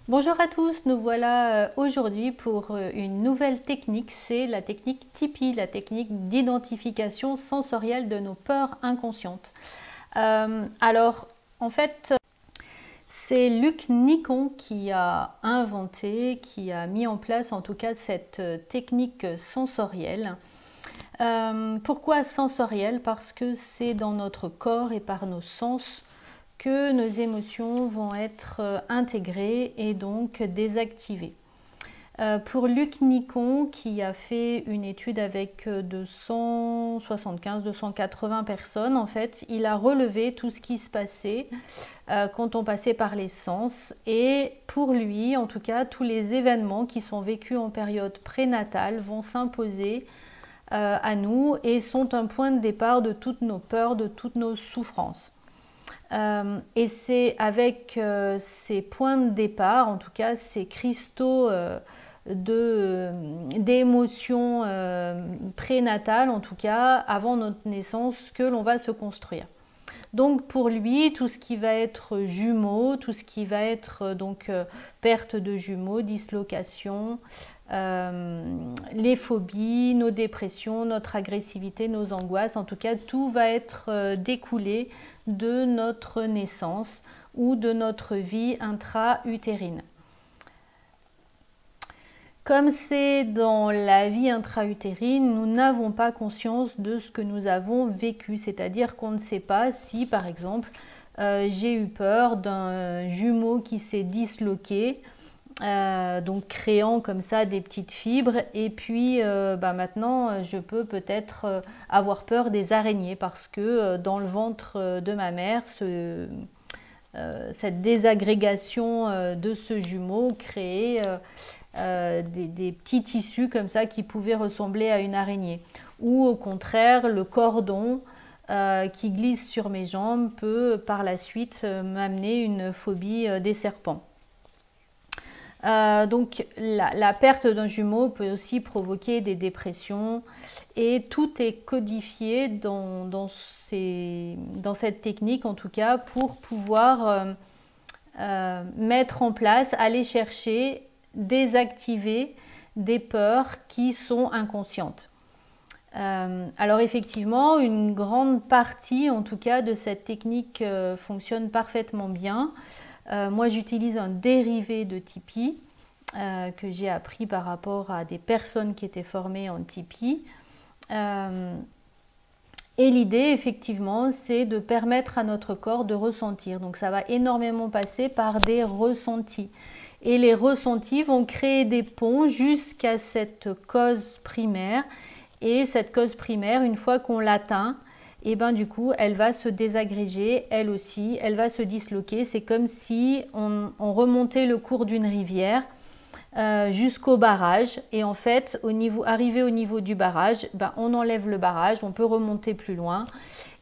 Bonjour à tous, nous voilà aujourd'hui pour une nouvelle technique, c'est la technique Tipeee, la technique d'identification sensorielle de nos peurs inconscientes. Alors, en fait, c'est Luc Nicon qui a inventé, qui a mis en place en tout cas cette technique sensorielle. Pourquoi sensorielle? Parce que c'est dans notre corps et par nos sens que nos émotions vont être intégrées et donc désactivées. Pour Luc Nicon, qui a fait une étude avec 275-280 personnes, en fait, il a relevé tout ce qui se passait quand on passait par les sens. Et pour lui, en tout cas, tous les événements qui sont vécus en période prénatale vont s'imposer à nous et sont un point de départ de toutes nos peurs, de toutes nos souffrances. Et c'est avec ces points de départ, en tout cas ces cristaux d'émotions prénatales, en tout cas avant notre naissance, que l'on va se construire. Donc pour lui, tout ce qui va être jumeaux, tout ce qui va être perte de jumeaux, dislocation, les phobies, nos dépressions, notre agressivité, nos angoisses, en tout cas tout va être découlé de notre naissance ou de notre vie intra-utérine. Comme c'est dans la vie intra-utérine, nous n'avons pas conscience de ce que nous avons vécu, c'est-à-dire qu'on ne sait pas si, par exemple, j'ai eu peur d'un jumeau qui s'est disloqué, donc créant comme ça des petites fibres, et puis maintenant je peux peut-être avoir peur des araignées parce que dans le ventre de ma mère, cette désagrégation de ce jumeau créait des petits tissus comme ça qui pouvaient ressembler à une araignée. Ou au contraire, le cordon qui glisse sur mes jambes peut par la suite m'amener une phobie des serpents. Donc la perte d'un jumeau peut aussi provoquer des dépressions et tout est codifié dans cette technique en tout cas pour pouvoir mettre en place, aller chercher, désactiver des peurs qui sont inconscientes. Alors effectivement, une grande partie en tout cas de cette technique fonctionne parfaitement bien. Moi j'utilise un dérivé de Tipeee que j'ai appris par rapport à des personnes qui étaient formées en Tipeee. Et l'idée effectivement c'est de permettre à notre corps de ressentir. Donc ça va énormément passer par des ressentis. Et les ressentis vont créer des ponts jusqu'à cette cause primaire. Et cette cause primaire, une fois qu'on l'atteint, et du coup, elle va se désagréger, elle aussi, elle va se disloquer. C'est comme si on remontait le cours d'une rivière jusqu'au barrage. Et en fait, arrivé au niveau du barrage, on enlève le barrage, on peut remonter plus loin.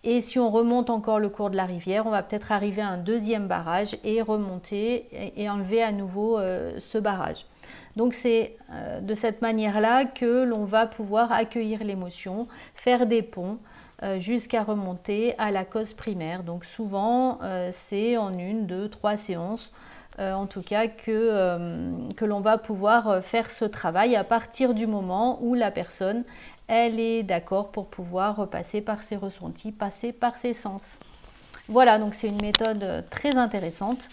Et si on remonte encore le cours de la rivière, on va peut-être arriver à un deuxième barrage et remonter et enlever à nouveau ce barrage. Donc c'est de cette manière-là que l'on va pouvoir accueillir l'émotion, faire des ponts jusqu'à remonter à la cause primaire. Donc souvent c'est en 1, 2, 3 séances en tout cas que l'on va pouvoir faire ce travail à partir du moment où la personne elle est d'accord pour pouvoir repasser par ses ressentis, passer par ses sens. Voilà, donc c'est une méthode très intéressante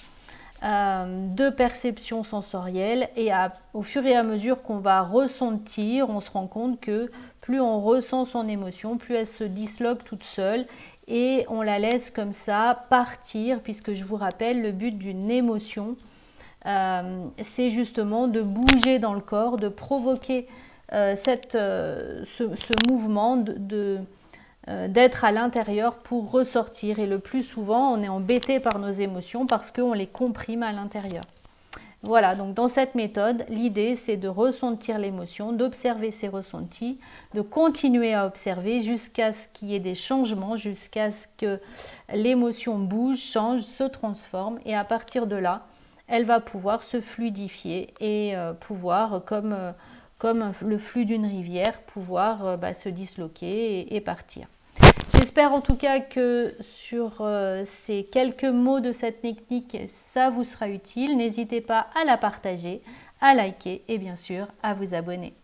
de perception sensorielle et au fur et à mesure qu'on va ressentir, on se rend compte que plus on ressent son émotion, plus elle se disloque toute seule et on la laisse comme ça partir, puisque je vous rappelle, le but d'une émotion, c'est justement de bouger dans le corps, de provoquer ce mouvement d'être à l'intérieur pour ressortir. Et le plus souvent, on est embêté par nos émotions parce qu'on les comprime à l'intérieur. Voilà, donc dans cette méthode, l'idée c'est de ressentir l'émotion, d'observer ses ressentis, de continuer à observer jusqu'à ce qu'il y ait des changements, jusqu'à ce que l'émotion bouge, change, se transforme. Et à partir de là, elle va pouvoir se fluidifier et pouvoir, comme le flux d'une rivière, pouvoir se disloquer et partir. J'espère J'espère en tout cas que sur ces quelques mots de cette technique, ça vous sera utile. N'hésitez pas à la partager, à liker et bien sûr à vous abonner.